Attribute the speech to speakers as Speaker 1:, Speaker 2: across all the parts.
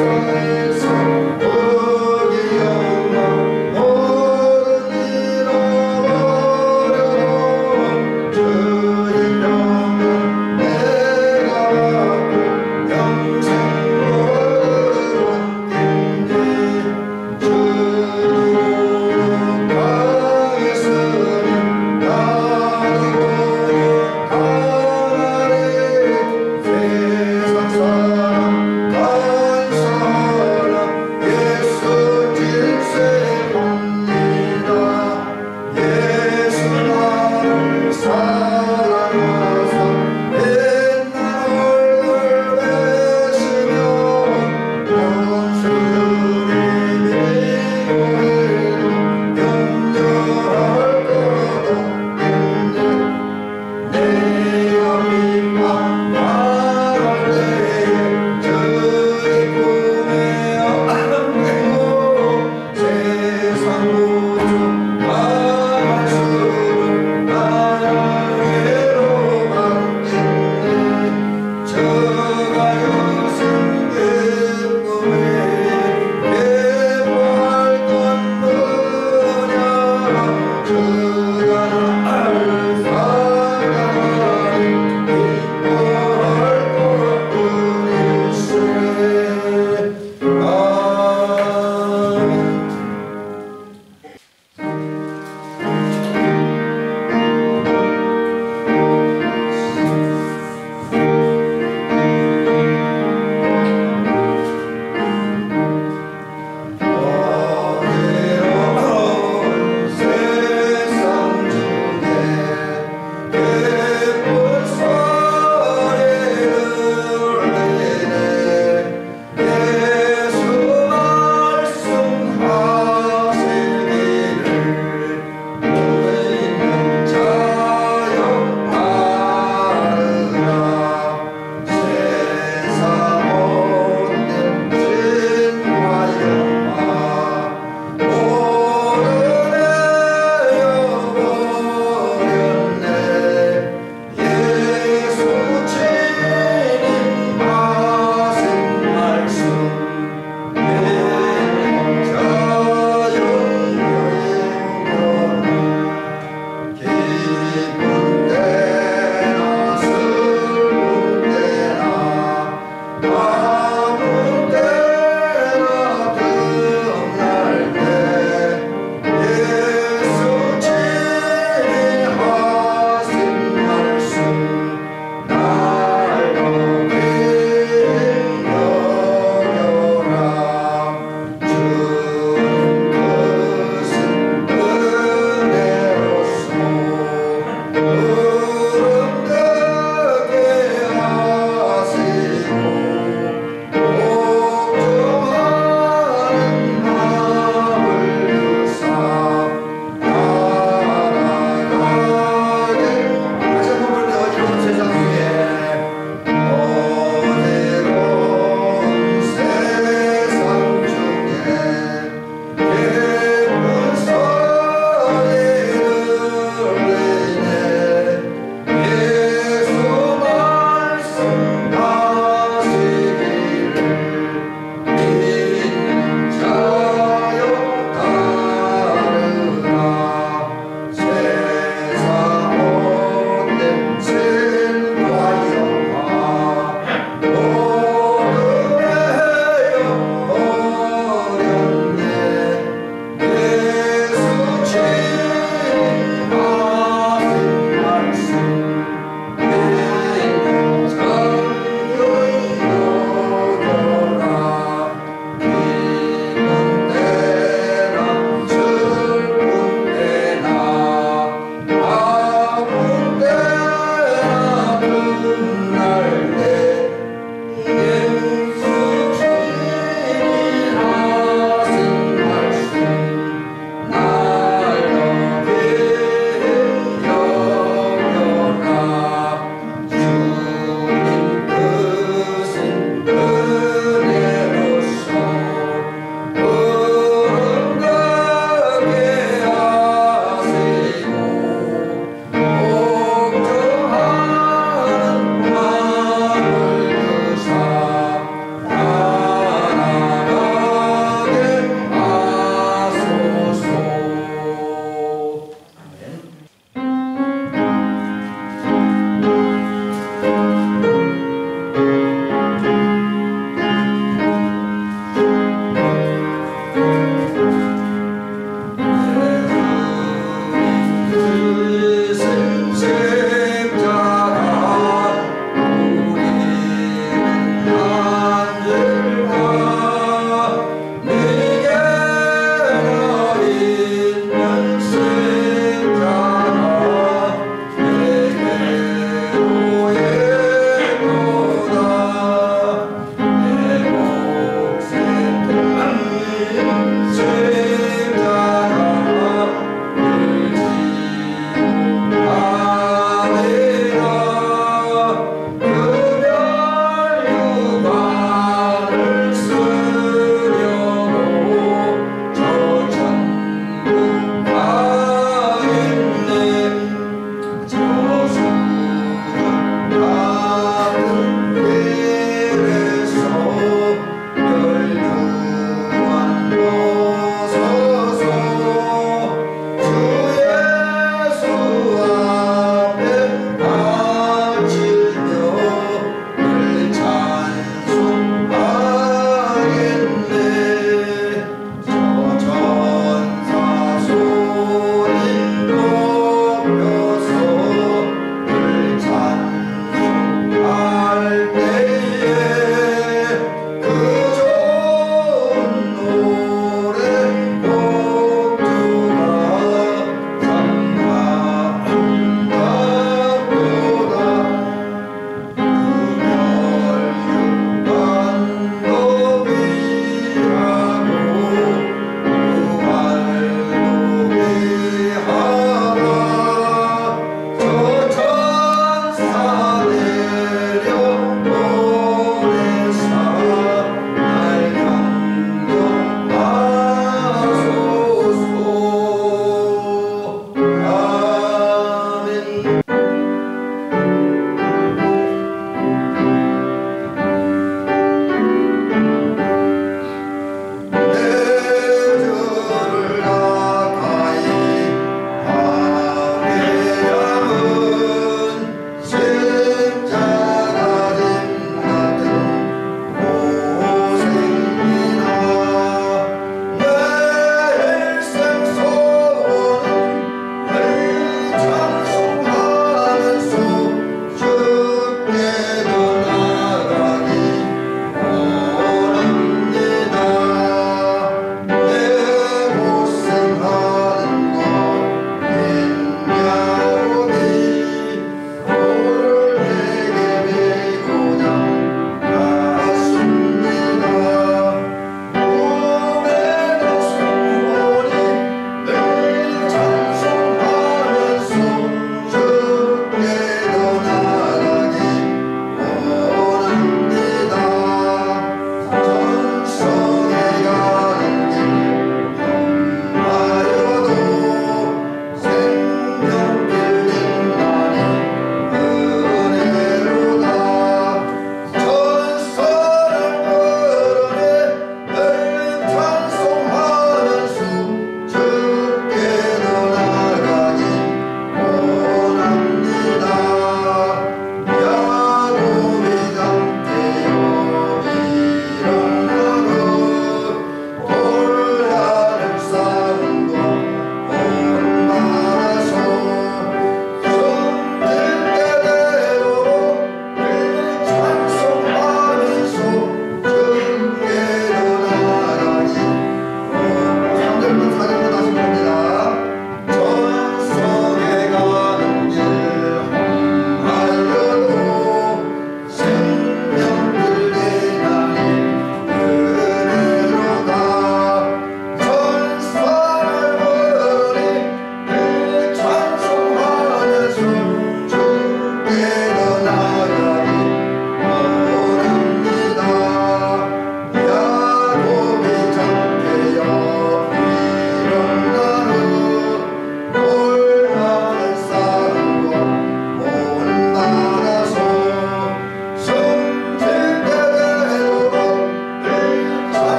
Speaker 1: 세상에서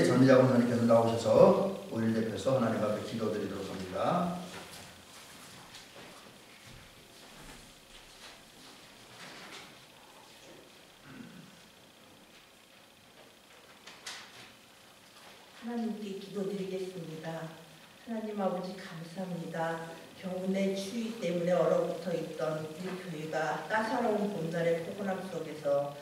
Speaker 1: 우리 전미자 권사님께서 나오셔서 우리를 대표해서 하나님 앞에 기도드리도록 합니다.
Speaker 2: 하나님께 기도드리겠습니다. 하나님 아버지 감사합니다. 겨우내 추위 때문에 얼어붙어 있던 우리 교회가 따사로운 봄날의 포근함 속에서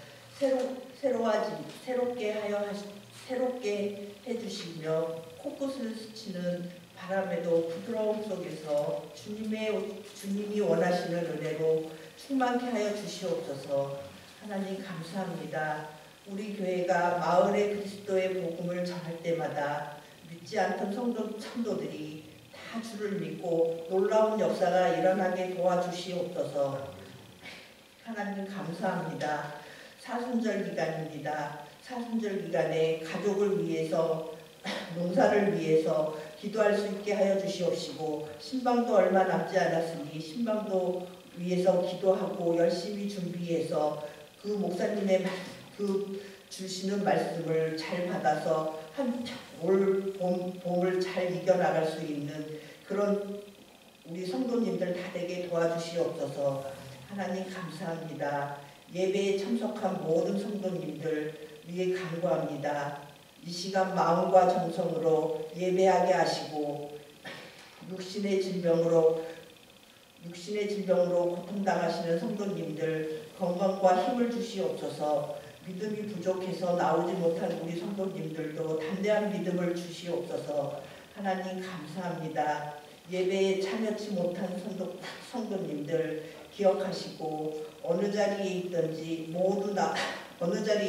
Speaker 2: 새롭게 해주시며 코끝을 스치는 바람에도 부드러움 속에서 주님이 원하시는 은혜로 충만케 하여 주시옵소서. 하나님 감사합니다. 우리 교회가 마을에 그리스도의 복음을 전할 때마다 믿지 않던 성도들이 다 주를 믿고 놀라운 역사가 일어나게 도와주시옵소서. 하나님 감사합니다. 사순절 기간입니다. 사순절 기간에 가족을 위해서 농사를 위해서 기도할 수 있게 하여 주시옵시고 신방도 얼마 남지 않았으니 신방도 위해서 기도하고 열심히 준비해서 그 목사님의 주시는 말씀을 잘 받아서 올 봄을 잘 이겨나갈 수 있는 그런 우리 성도님들 다 되게 도와주시옵소서. 하나님 감사합니다. 예배에 참석한 모든 성도님들 위해 간구합니다. 이 시간 마음과 정성으로 예배하게 하시고 육신의 질병으로 고통당하시는 성도님들 건강과 힘을 주시옵소서. 믿음이 부족해서 나오지 못한 우리 성도님들도 담대한 믿음을 주시옵소서. 하나님 감사합니다. 예배에 참여치 못한 성도님들 기억하시고 어느 자리에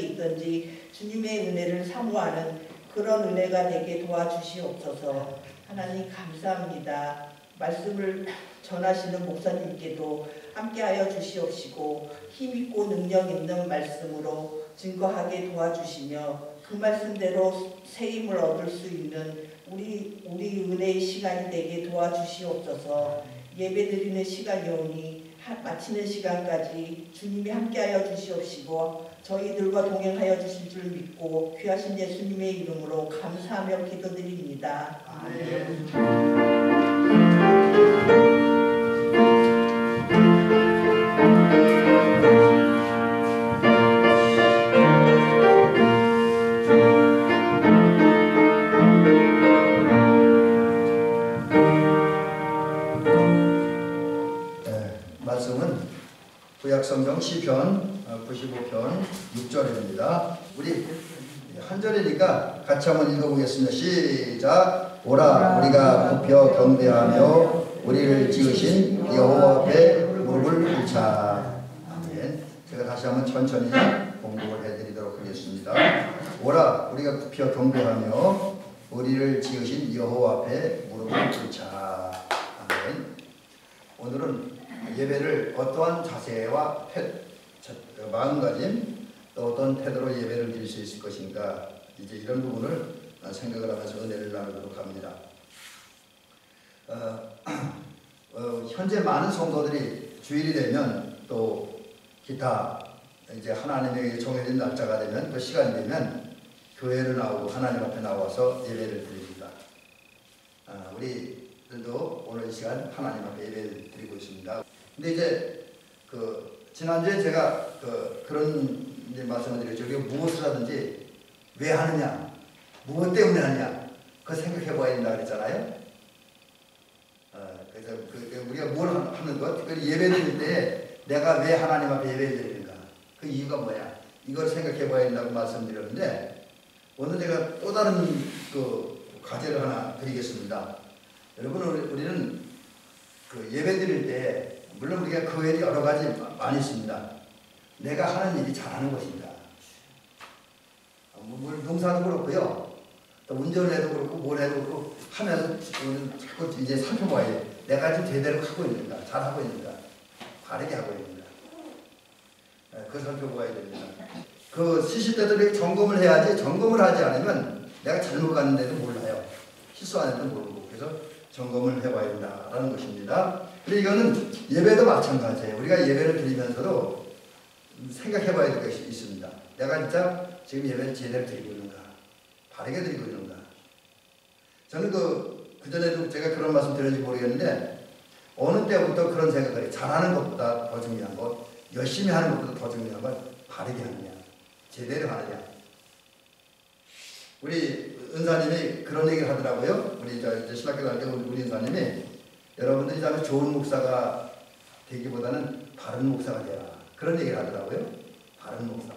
Speaker 2: 있든지 주님의 은혜를 사모하는 그런 은혜가 되게 도와주시옵소서. 하나님 감사합니다. 말씀을 전하시는 목사님께도 함께하여 주시옵시고 힘있고 능력 있는 말씀으로 증거하게 도와주시며 그 말씀대로 새 힘을 얻을 수 있는 우리 은혜의 시간이 되게 도와주시옵소서. 예배드리는 시간이 오니 마치는 시간까지 주님이 함께하여 주시옵시고 저희들과 동행하여 주실 줄 믿고 귀하신 예수님의 이름으로 감사하며 기도드립니다. 아멘.
Speaker 1: 구약성경 시편 95편 6절입니다. 우리 한 절이니까 같이 한번 읽어보겠습니다. 시작. 오라 우리가 굽혀 경배하며 우리를 지으신 여호와 앞에 무릎을 꿇자. 아멘. 제가 다시 한번 천천히 공독을 해드리도록 하겠습니다. 오라 우리가 굽혀 경배하며 우리를 지으신 여호와 앞에 무릎을 꿇자. 아멘. 오늘은 예배를 어떠한 자세와 마음가짐 또 어떤 태도로 예배를 드릴 수 있을 것인가 이제 이런 부분을 생각을 하면서 은혜를 나누도록 합니다. 현재 많은 성도들이 주일이 되면 또 기타 이제 하나님에게 정해진 날짜가 되면 그 시간이 되면 교회를 나오고 하나님 앞에 나와서 예배를 드립니다. 우리들도 오늘 이 시간 하나님 앞에 예배를 드리고 있습니다. 근데 이제 지난주에 제가 그런 말씀을 드렸죠. 우리가 무엇을 하든지 왜 하느냐, 무엇 때문에 하느냐, 그거 생각해 봐야 된다 그랬잖아요. 그래서 우리가 뭘 하는 것, 특별히 예배 드릴 때 내가 왜 하나님 앞에 예배를 드리는가, 그 이유가 뭐야, 이걸 생각해 봐야 된다고 말씀드렸는데 오늘 제가 또 다른 과제를 하나 드리겠습니다. 여러분, 우리는 예배 드릴 때 물론 우리가 그 외에 여러 가지 많이 있습니다. 내가 하는 일이 잘하는 것입니다. 농사도 그렇고요. 또 운전을 해도 그렇고 뭘 해도 그렇고 하면서 우리는 자꾸 이제 살펴봐야 돼요. 내가 지금 제대로 하고 있는가, 잘하고 있는가, 바르게 하고 있는가. 그걸 살펴봐야 됩니다. 시시때때로 점검을 해야지, 점검을 하지 않으면 내가 잘못 갔는데도 몰라요. 실수하는데도 모르고. 그래서 점검을 해봐야 된다라는 것입니다. 그리고 이거는 예배도 마찬가지예요. 우리가 예배를 드리면서도 생각해봐야 될 것이 있습니다. 내가 진짜 지금 예배를 제대로 드리고 있는가, 바르게 드리고 있는가. 저는 그전에도 제가 그런 말씀 드렸는지 모르겠는데 어느 때부터 그런 생각을 해요. 잘하는 것보다 더 중요한 것, 열심히 하는 것보다 더 중요한 건 바르게 하느냐, 제대로 하느냐. 우리 은사님이 그런 얘기를 하더라고요. 우리 이제 신학교 다닐 때 우리 은사님이 여러분들이 다음에 좋은 목사가 되기보다는 바른 목사가 되라. 그런 얘기를 하더라고요. 바른 목사.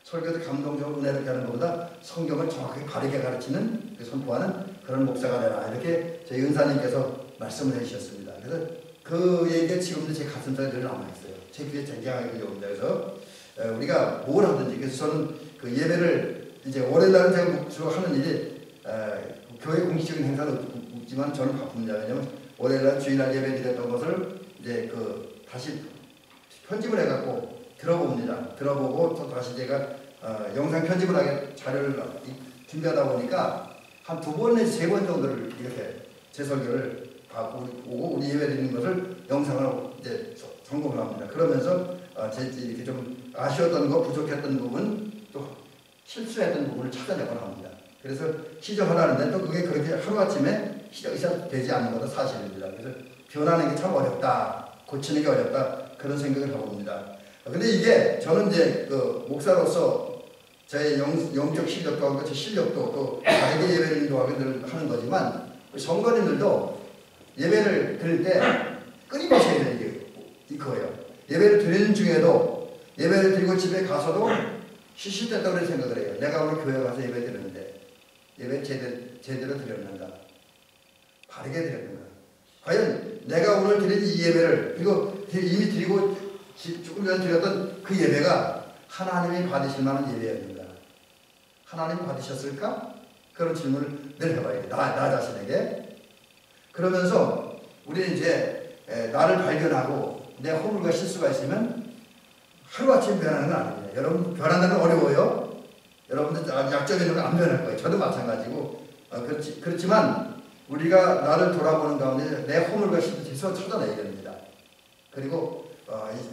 Speaker 1: 설교도 감동적으로 은혜롭게 하는 것보다 성경을 정확하게 바르게 가르치는, 선포하는 그런 목사가 되라. 이렇게 저희 은사님께서 말씀을 해주셨습니다. 그래서 그 얘기가 지금도 제 가슴속에 늘 남아있어요. 제 귀에 쟁쟁하게 들려옵니다. 그래서 우리가 뭘 하든지, 그래서 저는 그 예배를 이제 월요일날은 제가 주로 하는 일이 교회 공식적인 행사는 없지만 저는 바쁩니다. 왜냐하면 월요일날 주일날 예배 드렸던 것을 이제 다시 편집을 해갖고 들어봅니다. 들어보고 또 다시 제가 영상 편집을 하게 자료를 준비하다 보니까 한 2번 내지 3번 정도를 이렇게 제 설교를 보고 우리 예배 드리는 것을 영상으로 이제 점검을 합니다. 그러면서 제 이렇게 좀 아쉬웠던 거, 부족했던 부분, 또 실수했던 부분을 찾아내곤 합니다. 그래서 시작을 하는데 또 그게 그렇게 하루아침에 시작이 되지 않는 것도 사실입니다. 그래서 변하는 게 참 어렵다, 고치는 게 어렵다, 그런 생각을 해봅니다. 근데 이게 저는 이제 목사로서 저의 영적 실력도 하고 제 실력도 또 다르게 예배를 인도하게 하는 거지만 성도님들도 예배를 드릴 때 끊임없이 해야 되는 게 이거예요. 예배를 드리는 중에도 예배를 드리고 집에 가서도 시시때때로 생각을 해요. 내가 오늘 교회 가서 예배 드렸는데 예배 제대로 드렸는가? 바르게 드렸는가? 과연 내가 오늘 드린 이 예배를, 그리고 이미 드리고 조금 전에 드렸던 그 예배가 하나님이 받으실 만한 예배였는가? 하나님이 받으셨을까? 그런 질문을 늘 해봐야 돼. 나 자신에게. 그러면서 우리는 이제 나를 발견하고 내 허물과 실수가 있으면 하루아침에 변하는 건 아닙니다. 여러분 변한다는 건 어려워요. 여러분들 약점이 있는 건 안 변할 거예요. 저도 마찬가지고. 그렇지만 우리가 나를 돌아보는 가운데 내 허물과 실수를 찾아내야 됩니다. 그리고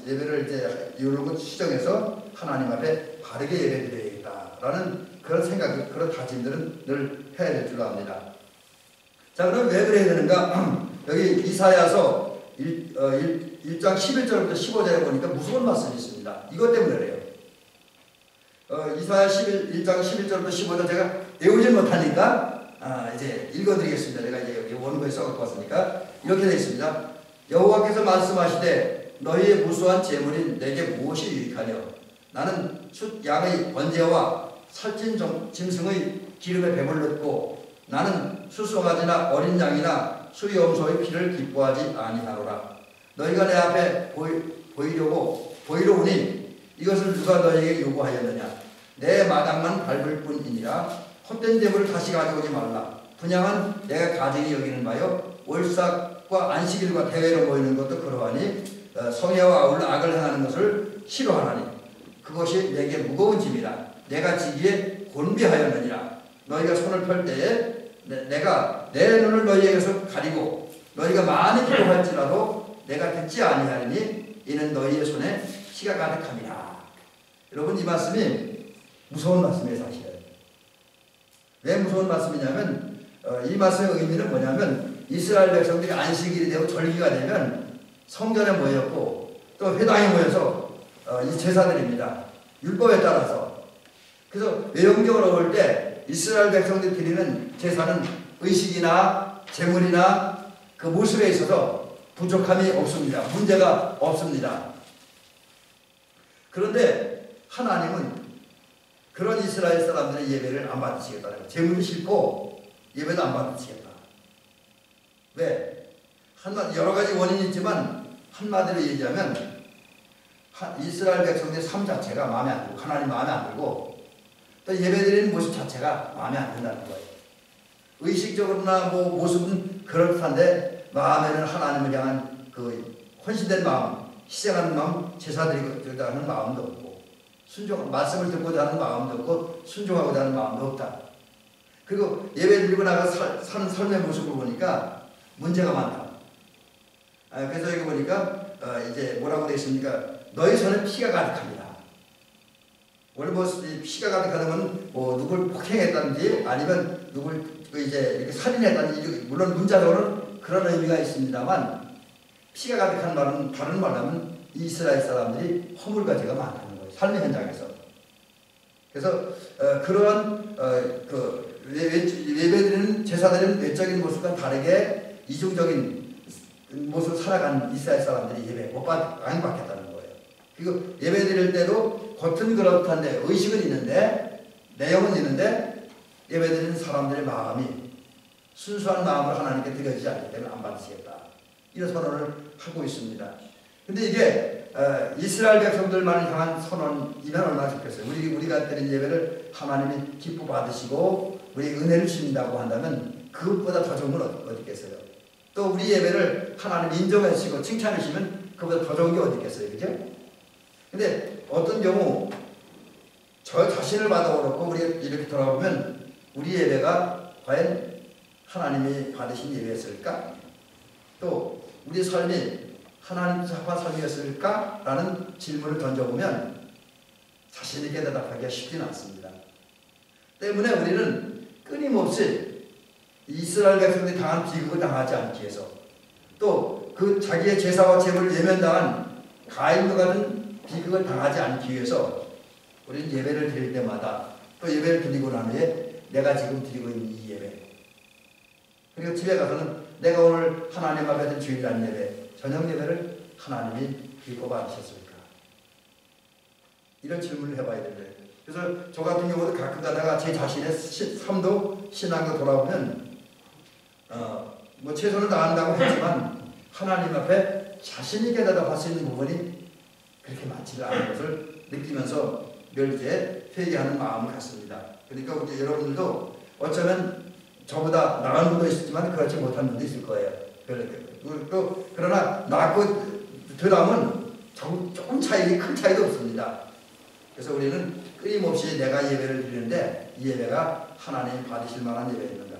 Speaker 1: 예배를 이제 이런 것 시정해서 하나님 앞에 바르게 예배 드려야겠다라는 그런 생각, 그런 다짐들은 늘 해야 될 줄 압니다. 자, 그럼 왜 그래야 되는가? 여기 이사야서 1장 11절부터 15절에 보니까 무서운 말씀이 있습니다. 이것 때문에 그래요. 이사야 1장 11절부터 15절 제가 외우지 못하니까 이제 읽어드리겠습니다. 제가 이제 여기 원고에 써갖고 왔으니까 이렇게 되어 있습니다. 여호와께서 말씀하시되 너희의 무수한 재물이 내게 무엇이 유익하냐? 나는 숫 양의 번제와 살찐 짐승의 기름에 배불렀고 나는 수송아지나 어린 양이나 수염소의 피를 기뻐하지 아니하노라. 너희가 내 앞에 보이려오니 이것을 누가 너희에게 요구하였느냐? 내 마당만 밟을 뿐이니라. 헛된 재물을 다시 가져오지 말라. 분양은 내가 가증히 여기는 바요 월삭과 안식일과 대회로 모이는 것도 그러하니 성회와 아울러 악을 행하는 것을 싫어하나니 그것이 내게 무거운 짐이라. 내가 지기에 곤비하였느니라. 너희가 손을 펼 때에 내가 내 눈을 너희에게서 가리고 너희가 많이 기도할지라도 내가 듣지 아니하리니 이는 너희의 손에 피가 가득함이라. 여러분, 이 말씀이 무서운 말씀이에요. 사실은 왜 무서운 말씀이냐면 이 말씀의 의미는 뭐냐면 이스라엘 백성들이 안식일이 되고 절기가 되면 성전에 모였고 또 회당에 모여서 이 제사드립니다. 율법에 따라서. 그래서 외형적으로 볼 때 이스라엘 백성들이 드리는 제사는 의식이나 제물이나 그 모습에 있어서 부족함이 없습니다. 문제가 없습니다. 그런데 하나님은 그런 이스라엘 사람들의 예배를 안 받으시겠다는 거예요. 제물도 싫고 예배도 안 받으시겠다. 왜? 여러 가지 원인이 있지만 한마디로 얘기하면 이스라엘 백성들의 삶 자체가 마음에 안 들고 하나님 마음에 안 들고 또 예배드리는 모습 자체가 마음에 안 든다는 거예요. 의식적으로나 모습은 그렇단데 마음에는 하나님을 향한 그 헌신된 마음, 희생하는 마음, 제사드리고자 하는 마음도 없고 말씀을 듣고자 하는 마음도 없고 순종하고자 하는 마음도 없다. 그리고 예배 드리고 나가서 사는 삶의 모습을 보니까 문제가 많다. 그래서 여기 보니까 이제 뭐라고 되어 있습니까? 너희 손에 피가 가득합니다. 오늘 뭐 피가 가득하다면 뭐 누굴 폭행했다든지 아니면 누굴 이제 이렇게 살인했다든지 물론 문자적으로는 그런 의미가 있습니다만 피가 가득한 말은 다른 말하면 이스라엘 사람들이 허물가지가 많다는 거예요. 삶의 현장에서. 그래서 그러한 그 예배드리는 제사드리는 외적인 모습과 다르게 이중적인 모습을 살아간 이스라엘 사람들이 예배 안 받겠다는 거예요. 그리고 예배 드릴 때도 겉은 그렇던데 의식은 있는데 내용은 있는데 예배 드리는 사람들의 마음이 순수한 마음으로 하나님께 드려지지 않기 때문에 안 받으시겠다. 이런 선언을 하고 있습니다. 근데 이게 이스라엘 백성들만 향한 선언이면 얼마나 좋겠어요. 우리가 드린 예배를 하나님이 기뻐 받으시고 우리 은혜를 주신다고 한다면 그것보다 더 좋은 건 어디 있겠어요. 또 우리 예배를 하나님 인정해 주시고 칭찬해 주시면 그보다 더 좋은 게 어디 있겠어요. 그죠? 근데 어떤 경우 저 자신을 봐도 그렇고 우리 이렇게 돌아보면 우리 예배가 과연 하나님이 받으신 예배였을까? 또 우리 삶이 하나님 합한 삶이었을까? 라는 질문을 던져보면 자신 있게 대답하기가 쉽지는 않습니다. 때문에 우리는 끊임없이 이스라엘 백성들이 당한 비극을 당하지 않기 위해서 또 그 자기의 제사와 제물을 예면당한 가인과 같은 비극을 당하지 않기 위해서 우리는 예배를 드릴 때마다 또 예배를 드리고 난 후에 내가 지금 드리고 있는 이 예배 그리고 집에 가서는 내가 오늘 하나님 앞에 든 주일날 예배 저녁 예배를 하나님이 기뻐 받으셨을까? 이런 질문을 해봐야 되는데 그래서 저 같은 경우도 가끔 가다가 제 자신의 삶도 신앙도 돌아보면 뭐 최선을 다한다고 했지만 하나님 앞에 자신 있게 대답할 수 있는 부분이 그렇게 많지를 않은 것을 느끼면서 늘 이제 회개하는 마음을 갖습니다. 그러니까 우리 여러분들도 어쩌면 저보다 나은 분도 있지만 그렇지 못한 분도 있을 거예요. 그러나 낳고 덜하면 조금 차이, 큰 차이도 없습니다. 그래서 우리는 끊임없이 내가 예배를 드리는데 이 예배가 하나님 받으실 만한 예배였는가?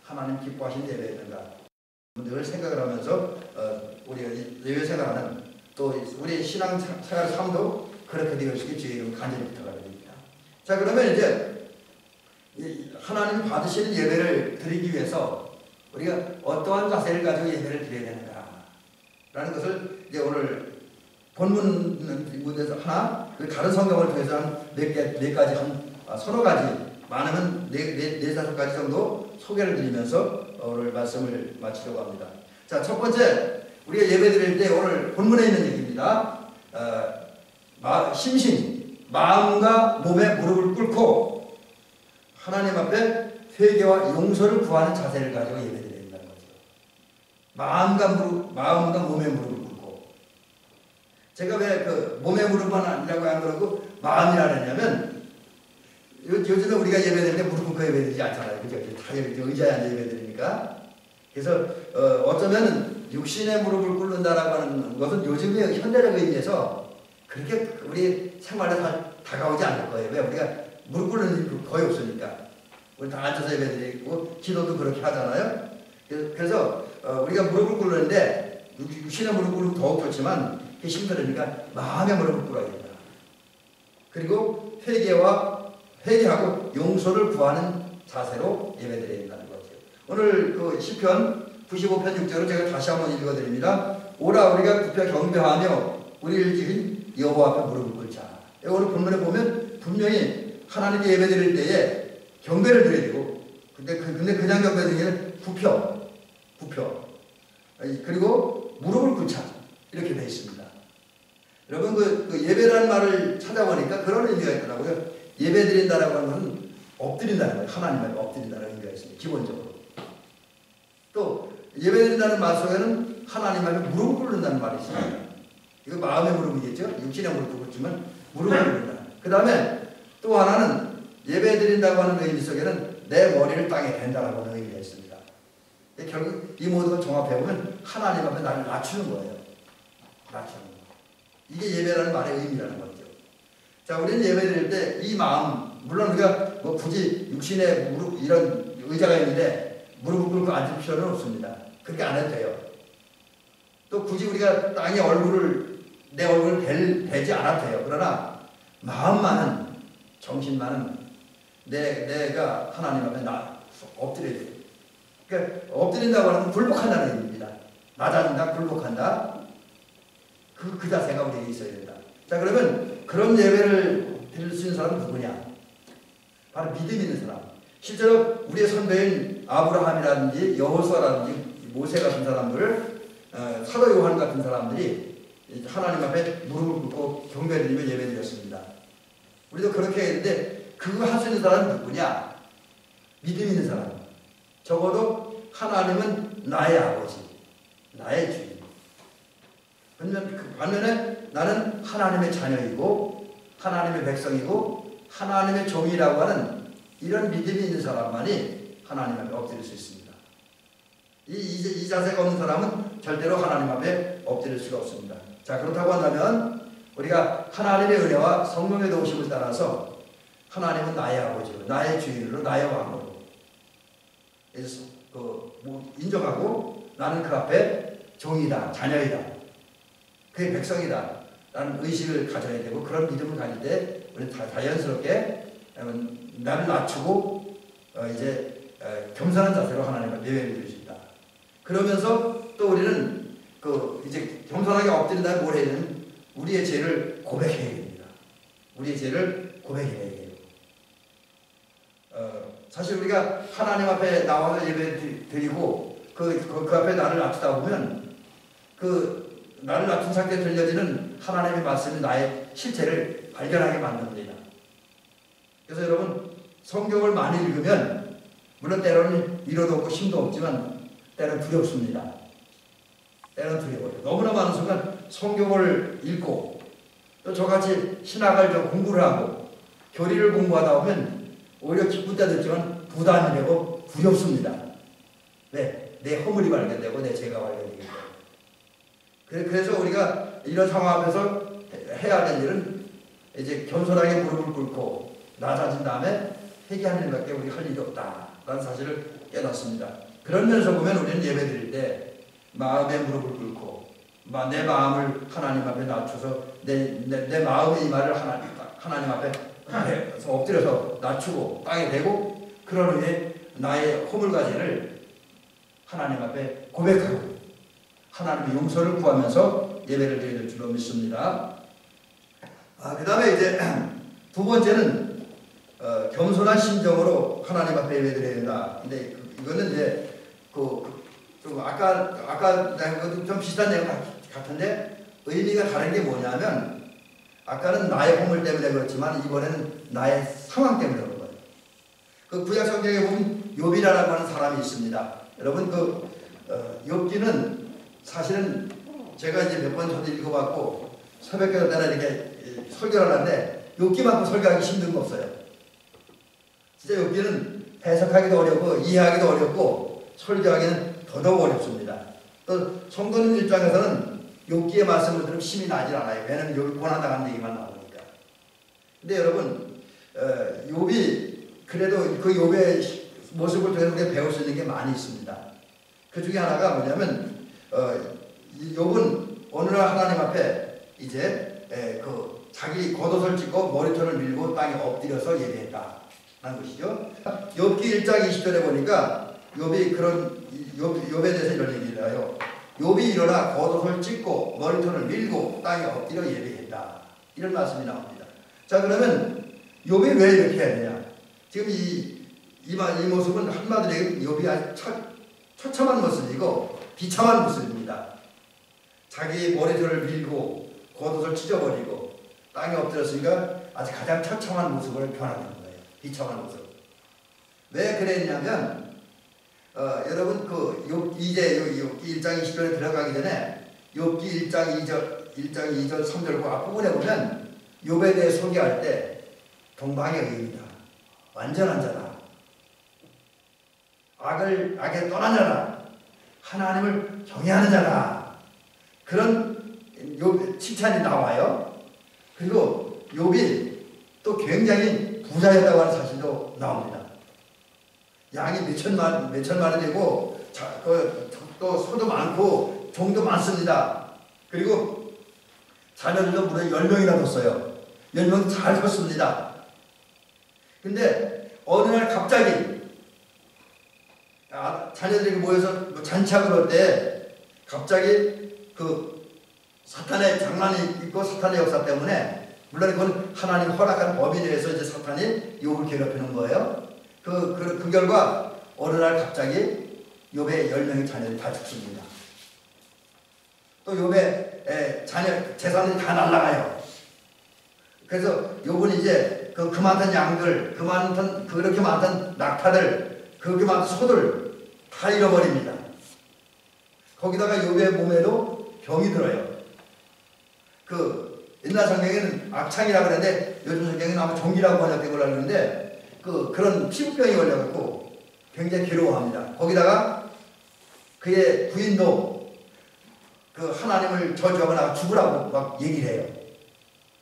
Speaker 1: 하나님 기뻐하신 예배였는가? 늘 생각을 하면서 우리가 예배 생활하는 또 우리 신앙 생활 삶도 그렇게 되어지기 주의 간절히 부탁드립니다. 자 그러면 이제 하나님 받으시는 예배를 드리기 위해서 우리가 어떠한 자세를 가지고 예배를 드려야 되는가 라는 것을 이제 오늘 본문에서 하나 다른 성경을 통해서 한 몇 가지 한 서너 가지 많으면 네 다섯 가지 정도 소개를 드리면서 오늘 말씀을 마치려고 합니다. 자, 첫 번째 우리가 예배 드릴 때 오늘 본문에 있는 얘기입니다. 심신이 마음과 몸에 무릎을 꿇고 하나님 앞에 회개와 용서를 구하는 자세를 가지고 예배 드려야 된다는 거죠. 마음과 몸에 무릎을 꿇고 제가 왜 그 몸에 무릎만 아니라고 안 그러고 마음이라 그랬냐면 요즘에 우리가 예배 드릴 때 무릎 꿇고 예배 드리지 않잖아요. 그죠? 다 의자에 앉아 예배 드리니까. 그래서 어쩌면 육신의 무릎을 꿇는다라고 하는 것은 요즘의 현대적 의미에서 그렇게 우리 생활에 다가오지 않을 거예요. 왜? 우리가 무릎 꿇는 일이 거의 없으니까. 우리 다 앉아서 예배 드리고 기도도 그렇게 하잖아요. 그래서 우리가 무릎을 꿇는데 육신의 무릎 꿇으면 더욱 좋지만 그게 힘들으니까 마음의 무릎을 꿇어야 된다. 그리고 회개하고 용서를 구하는 자세로 예배드려야 된다는 거죠. 오늘 그 시편 95편 6절을 제가 다시 한번 읽어드립니다. 오라 우리가 굽혀 경배하며 우리를 지은 여호와 앞에 무릎을 꿇자. 오늘 본문에 보면 분명히 하나님께 예배드릴 때에 경배를 드려야 되고 근데 그냥 경배드리는 굽혀 그리고 무릎을 꿇자 이렇게 되어 있습니다. 여러분 그 예배라는 말을 찾아보니까 그런 의미가 있더라고요. 예배 드린다라고 하는 것은 엎드린다는 거예요. 하나님 앞에 엎드린다는 의미가 있습니다. 기본적으로. 또 예배 드린다는 말 속에는 하나님 앞에 무릎을 꿇는다는 말이 있습니다. 이거 마음의 무릎이겠죠. 육신의 무릎도 그렇지만 무릎을 꿇는다. 그 다음에 또 하나는 예배 드린다고 하는 의미 속에는 내 머리를 땅에 댄다라고 하는 의미가 있습니다. 결국 이 모든 걸 종합해보면 하나님 앞에 나를 낮추는 거예요. 낮추는 거. 이게 예배라는 말의 의미라는 거죠. 자, 우리는 예배 드릴 때 이 마음, 물론 우리가 뭐 굳이 육신의 무릎, 이런 의자가 있는데 무릎을 꿇고 앉을 필요는 없습니다. 그렇게 안 해도 돼요. 또 굳이 우리가 땅에 내 얼굴을 대지 않아도 돼요. 그러나 마음만은, 정신만은 내가 하나님 앞에 엎드려야 돼. 그러니까 엎드린다고 하는 굴복한다는 의미입니다. 낮아진다, 굴복한다. 그 자세가 우리에게 있어야 된다. 자, 그러면 그런 예배를 드릴 수 있는 사람은 누구냐? 바로 믿음 있는 사람. 실제로 우리의 선배인 아브라함이라든지 여호수아라든지 모세 같은 사람들을 사도 요한 같은 사람들이 하나님 앞에 무릎을 꿇고 경배드리며 예배드렸습니다. 우리도 그렇게 했는데 그거 할 수 있는 사람은 누구냐? 믿음 있는 사람. 적어도 하나님은 나의 아버지, 나의 주인. 반면에 나는 하나님의 자녀이고 하나님의 백성이고 하나님의 종이라고 하는 이런 믿음이 있는 사람만이 하나님 앞에 엎드릴 수 있습니다. 이 자세가 없는 사람은 절대로 하나님 앞에 엎드릴 수가 없습니다. 자, 그렇다고 한다면 우리가 하나님의 은혜와 성령의 도우심을 따라서 하나님은 나의 아버지로, 나의 주인으로, 나의 왕으로 인정하고 나는 그 앞에 종이다, 자녀이다, 그의 백성이다 라는 의식을 가져야 되고, 그런 믿음을 가질 때 우리는 자연스럽게 나를 낮추고 겸손한 자세로 하나님 앞에 예배를 드릴 수 있다. 그러면서 또 우리는 이제 겸손하게 엎드린다면 뭘 해야 되는? 우리의 죄를 고백해야 됩니다. 우리의 죄를 고백해야 돼요. 사실 우리가 하나님 앞에 나와서 예배 드리고 그 앞에 나를 낮추다 보면 나를 낮춘 상태에 들려지는 하나님의 말씀이 나의 실체를 발견하게 만듭니다. 그래서 여러분, 성경을 많이 읽으면 물론 때로는 위로도 없고 힘도 없지만 때로는 두렵습니다. 때로는 두려워요. 너무나 많은 순간 성경을 읽고 또 저같이 신학을 좀 공부를 하고 교리를 공부하다 보면 오히려 기쁠 때도 있지만 부담이 되고 두렵습니다. 네, 내 허물이 발견되고 내 죄가 발견되기 때문에. 그래서 우리가 이런 상황 앞에서 해야 될 일은 이제 겸손하게 무릎을 꿇고 낮아진 다음에 회개하는 일밖에 우리 할 일이 없다라는 사실을 깨닫습니다. 그런 면에서 보면 우리는 예배 드릴 때 마음에 무릎을 꿇고 내 마음을 하나님 앞에 낮춰서 내 마음의 이마를 하나님 앞에 엎드려서 낮추고 땅에 대고, 그런 후에 나의 허물가지를 하나님 앞에 고백하고 하나님의 용서를 구하면서 예배를 드려야 될 줄로 믿습니다. 그 다음에 이제 두 번째는 겸손한 심정으로 하나님 앞에 예배 드려야 된다. 근데 이거는 이제 좀 아까 좀 비슷한 내용 같은데 의미가 다른 게 뭐냐면, 아까는 나의 허물 때문에 그렇지만 이번에는 나의 상황 때문에 그런 거예요. 구약 성경에 보면 욥이라고 하는 사람이 있습니다. 여러분 욥기는 사실은 제가 이제 몇 번 저도 읽어봤고 새벽기도 때나 이렇게 설교를 하는데 욥기만큼 설교하기 힘든 거 없어요. 진짜 욥기는 해석하기도 어렵고 이해하기도 어렵고 설교하기는 더더욱 어렵습니다. 또 성도님 입장에서는 욥기의 말씀을 들으면 힘이 나질 않아요. 왜냐하면 욥이 고난당한 얘기만 나오니까. 근데 여러분 욥이 그래도 그 욥의 모습을 통해서 우리가 배울 수 있는 게 많이 있습니다. 그 중에 하나가 뭐냐면 욥은 어느 날 하나님 앞에 이제 자기 겉옷을 찢고 머리털을 밀고 땅에 엎드려서 예배했다 라는 것이죠. 욥기 1장 20절에 보니까 욥에 대해서 이런 얘기를 해요. 욥이 일어나 겉옷을 찢고 머리털을 밀고 땅에 엎드려 예배했다, 이런 말씀이 나옵니다. 자, 그러면 욥이 왜 이렇게 해야 되냐? 지금 이 모습은 한마디로 욥이 아주 처참한 모습이고 비참한 모습입니다. 자기 머리털을 밀고 겉옷을 찢어버리고 땅에 엎드렸으니까 아주 가장 처참한 모습을 표현하는 거예요. 비참한 모습. 왜 그랬냐면 여러분 욥기 1장 20절에 들어가기 전에 욥기 1장 2절 3절 그 앞부분에 보면 욥에 대해 소개할 때 동방의 의인이다, 완전한 자다, 악에 떠난 자다, 하나님을 경외하는 자다, 그런 칭찬이 나와요. 그리고 욥이 또 굉장히 부자였다고 하는 사실도 나옵니다. 양이 몇천만이 되고 또 소도 많고 종도 많습니다. 그리고 자녀들도 무려 10명이나 뒀어요. 10명 잘 섰습니다. 근데 어느 날 갑자기 자녀들이 모여서 잔치하고 그럴 때 갑자기 그 사탄의 장난이 있고 사탄의 역사 때문에, 물론 그건 하나님 허락한 법에 대해서 이제 사탄이 욥을 괴롭히는 거예요. 그 결과 어느 날 갑자기 욥의 10명의 자녀들이 다 죽습니다. 또 욥의 자녀 재산이 다 날아가요. 그래서 욥은 이제 그 많던 양들, 그렇게 많던 낙타들, 그렇게 많던 소들 다 잃어버립니다. 거기다가 욥의 몸에도 병이 들어요. 옛날 성경에는 악창이라고 그러는데 요즘 성경에는 아마 종기라고 번역된 걸로 알고 있는데 그런 피부병이 걸려갖고 굉장히 괴로워합니다. 거기다가 그의 부인도 하나님을 저주하고 나가 죽으라고 막 얘기를 해요.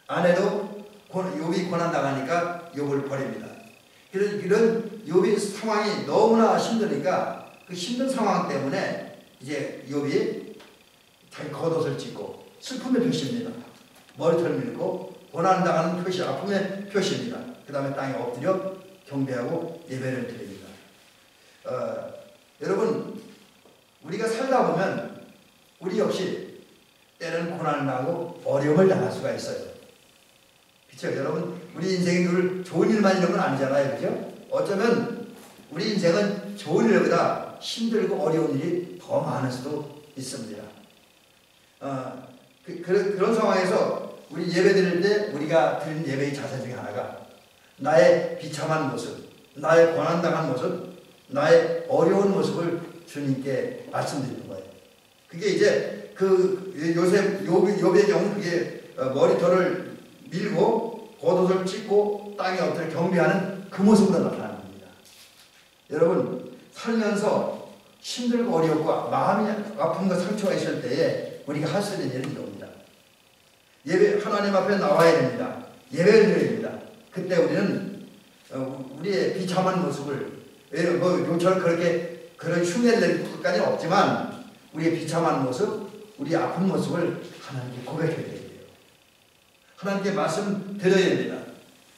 Speaker 1: 아내도 욥이 고난당하니까 욥을 버립니다. 이런 욥의 상황이 너무나 힘드니까 그 힘든 상황 때문에 이제 욥이 자기 겉옷을 찢고 슬픔의 표시입니다. 머리털을 밀고 고난당하는 표시, 아픔의 표시입니다. 그 다음에 땅에 엎드려 경배하고 예배를 드립니다. 여러분, 우리가 살다 보면 우리 역시 때로는 고난을 당하고 어려움을 당할 수가 있어요. 그렇죠? 여러분, 우리 인생이 늘 좋은 일만 있는 건 아니잖아요. 그죠? 어쩌면 우리 인생은 좋은 일보다 힘들고 어려운 일이 더 많을 수도 있습니다. 그런 상황에서 우리 예배 드릴 때 우리가 드리는 예배의 자세 중에 하나가 나의 비참한 모습, 나의 고난당한 모습, 나의 어려운 모습을 주님께 말씀드리는 거예요. 그게 이제 요새 욥의 경우 그게 머리털을 밀고 겉옷을 찢고 땅에 엎드려 경배하는 그 모습으로 나타나는 겁니다. 여러분, 살면서 힘들고 어렵고 마음이 아픔과 상처가 있을 때에 우리가 할 수 있는 일은 이겁니다. 예배, 하나님 앞에 나와야 됩니다. 예배를 드려야 됩니다. 그때 우리는 우리의 비참한 모습을, 요처럼 그런 흉내를 낼 것까지는 없지만 우리의 비참한 모습, 우리의 아픈 모습을 하나님께 고백해야 돼요. 하나님께 말씀드려야 됩니다.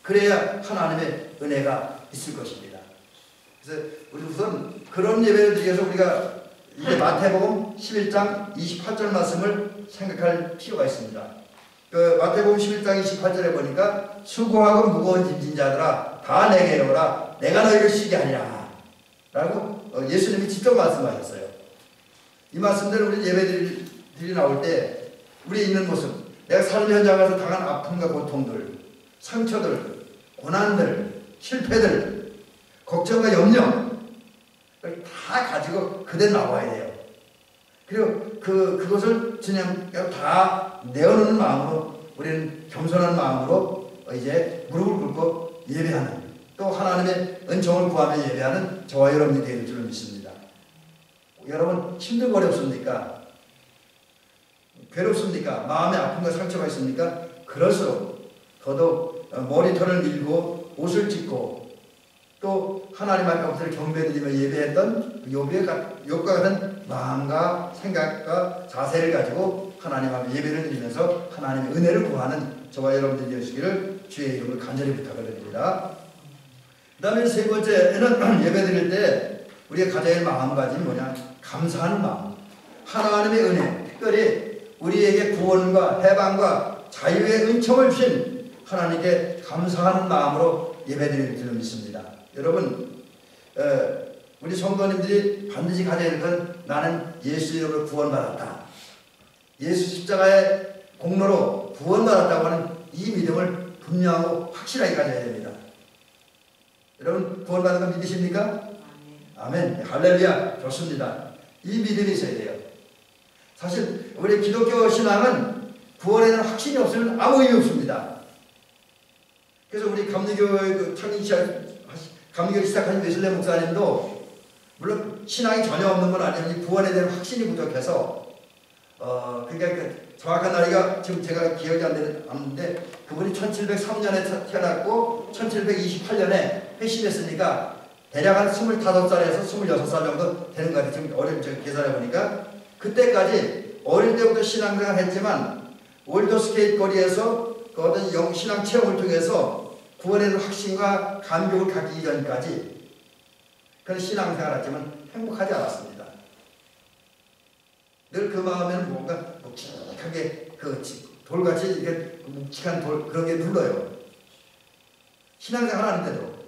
Speaker 1: 그래야 하나님의 은혜가 있을 것입니다. 그래서 우리 우선 그런 예배를 드리기 위해서 우리가 이제 마태복음 11장 28절 말씀을 생각할 필요가 있습니다. 마태복음 11장 28절에 보니까 수고하고 무거운 짐진 자들아 다 내게로 오라 내가 너희를 쉬게 하리라 라고 예수님이 직접 말씀하셨어요. 이 말씀대로 우리 예배들이 나올 때 우리 있는 모습, 내가 삶의 현장에서 당한 아픔과 고통들, 상처들, 고난들, 실패들, 걱정과 염려를 다 가지고 그대로 나와야 돼요. 그리고 그것을 주님 다 내어놓는 마음으로 우리는 겸손한 마음으로 이제 무릎을 꿇고 예배하는, 또 하나님의 은총을 구하며 예배하는 저와 여러분이 되는 줄을 믿습니다. 여러분 힘들고 어렵습니까? 괴롭습니까? 마음에 아픔과 상처가 있습니까? 그럴수록 더더욱 머리털을 밀고 옷을 찢고 또 하나님 앞에 엎드려 경배드리며 예배했던 욥과 같은 마음과 생각과 자세를 가지고 하나님 앞에 예배를 드리면서 하나님의 은혜를 구하는 저와 여러분들이 되시기를 주의 이름으로 간절히 부탁을 드립니다. 그 다음에 세 번째는 예배 드릴 때 우리가 가져야 할 마음가짐이 뭐냐? 감사하는 마음. 하나님의 은혜, 특별히 우리에게 구원과 해방과 자유의 은총을 주신 하나님께 감사하는 마음으로 예배드릴 줄을 믿습니다. 여러분, 우리 성도님들이 반드시 가져야 할 건 나는 예수 이름으로 구원받았다. 예수 십자가의 공로로 구원받았다고 하는 이 믿음을 분명하고 확실하게 가져야 됩니다. 여러분 구원받은 거 믿으십니까? 아멘. 할렐루야. 좋습니다. 이 믿음이 있어야 돼요. 사실 우리 기독교 신앙은 구원에 대한 확신이 없으면 아무 의미 없습니다. 그래서 우리 감리교회 감리교를 시작하신 웨슬레 목사님도 물론 신앙이 전혀 없는 건 아니지만 구원에 대한 확신이 부족해서 그러니까 정확한 나이가 지금 제가 기억이 안 나는데 그분이 1703년에 태어났고 1728년에 회심했으니까 대략 한 25살에서 26살 정도 되는 것 같아요. 지금 어릴 적 계산해 보니까 그때까지 어릴 때부터 신앙생활 했지만 월드스케이트 거리에서 또 어떤 신앙 체험을 통해서 구원에 대한 확신과 감격을 갖기 전까지 그런 신앙생활을 했지만 행복하지 않았습니다. 늘 그 마음에는 뭔가 묵직하게 돌같이 이렇게 묵직한 그런 게 눌러요. 신앙생활 하는데도.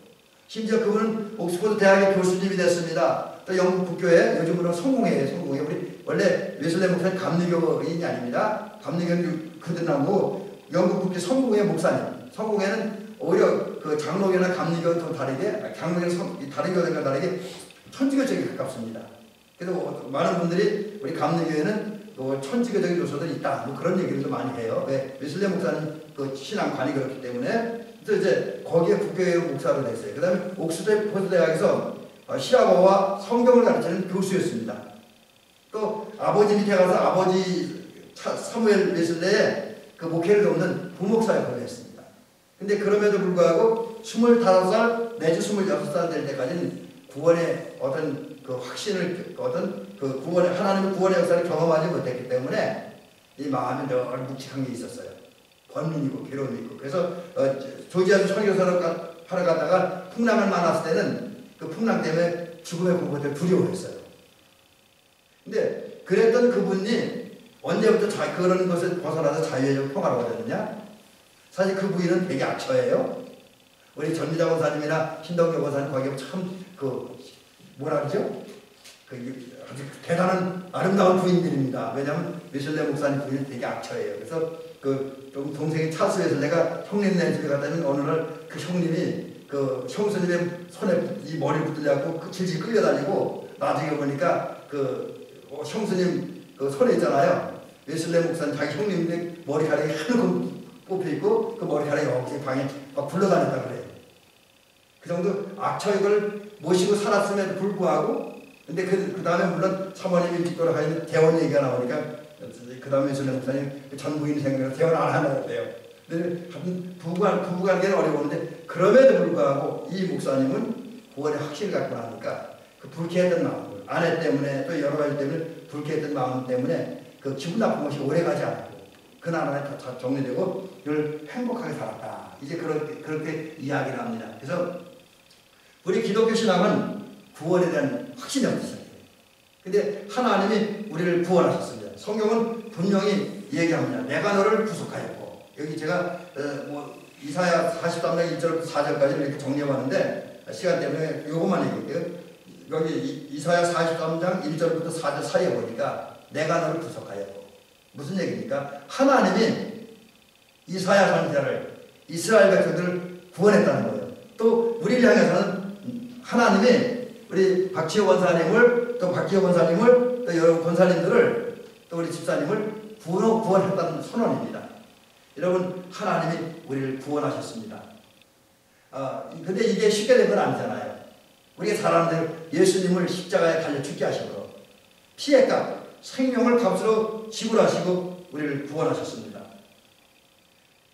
Speaker 1: 심지어 그분은 옥스퍼드 대학의 교수님이 됐습니다. 또 영국 국교에 요즘으로 성공회예요. 우리 원래 웨슬레 목사님 감리교인이 아닙니다. 감리교는 그들나무 영국 국교 성공회 목사님. 성공회는 오히려 그 장로교나 감리교와 좀 다르게, 장로교는 다른 교회들과 다르게 천주교적에 가깝습니다. 그래서 많은 분들이 우리 감리교회는 뭐 천주교적인 요소들이 있다. 뭐 그런 얘기를 좀 많이 해요. 왜? 웨슬레 목사님 그 신앙관이 그렇기 때문에. 그래서 이제 거기에 국교회 목사로 됐어요. 그 다음에 옥스퍼드 대학에서 시아버와 성경을 가르치는 교수였습니다. 또 아버지 밑에 가서 아버지 사무엘 웨슬레의 그 목회를 돕는 부목사 역할을 했습니다. 근데 그럼에도 불구하고 25살 내지 26살 될 때까지는 구원의 어떤 그 확신을, 어떤 그 구원의, 하나님의 구원의 역사를 경험하지 못했기 때문에 이 마음이 늘 묵직한 게 있었어요. 번민이고 괴로움이 있고. 그래서 조지아주 선교사로 하러 가다가 풍랑을 만났을 때는 그 풍랑 때문에 죽음의 공포를 두려워했어요. 근데 그랬던 그분이 언제부터 그런 것을 벗어나서 자유의 평화로 얻었느냐? 사실 그 부인은 되게 악처예요. 우리 전미자 권사님이나 신동교 권사님 거기에 참 뭐라 그러죠? 아주 대단한 아름다운 부인들입니다. 왜냐하면 웨슬레 목사님 부인은 되게 악처예요. 그래서 좀 동생이 찰스 웨슬레가 형님네 집에 갔다면 어느 날 그 형님이 그 형수님의 손에 이 머리를 붙들려갖고 질질 끌려다니고 나중에 보니까 형수님 그 손에 있잖아요. 웨슬레 목사님 자기 형님의 머리카락이 하늘로 뽑혀있고 그 머리카락이 여기 방에 막 굴러다녔다 그래요. 그 정도 악처육을 모시고 살았음에도 불구하고 근데 그 다음에 물론 사모님이 돌아가시는 대원 얘기가 나오니까 그 다음에 웨슬레 목사님 전 부인 생각해서 대원 안 하는 거예요. 근데 부부관계는 어려웠는데 그럼에도 불구하고 이 목사님은 구원의 확신을 갖고 나니까 그 불쾌했던 마음, 아내 때문에 또 여러 가지 때문에 불쾌했던 마음 때문에 그 기분 나쁜 것이 오래가지 않고 그날 안에 다 정리되고 늘 행복하게 살았다. 이제 그렇게 이야기를 합니다. 그래서 우리 기독교 신앙은 구원에 대한 확신이 없어요. 근데 하나님이 우리를 구원하셨습니다. 성경은 분명히 얘기합니다. 내가 너를 구속하였고 여기 제가 이사야 43장 1절부터 4절까지 이렇게 정리해봤는데 시간 때문에 요것만 얘기할게요. 여기 이사야 43장 1절부터 4절 사이에 보니까 내가 너를 구속하였고 무슨 얘기입니까? 하나님이 이사야 선지자를 이스라엘 백성들을 구원했다는 거예요. 또 우리를 향해서는 하나님이 우리 박지호 권사님을 또 박기호 권사님을 또 여러 권사님들을 또 우리 집사님을 구원했다는 선언입니다. 여러분 하나님이 우리를 구원하셨습니다. 근데 이게 쉽게 된 건 아니잖아요. 우리가 사람들 예수님을 십자가에 달려 죽게 하시고 피해값 생명을 값으로 지불하시고 우리를 구원하셨습니다.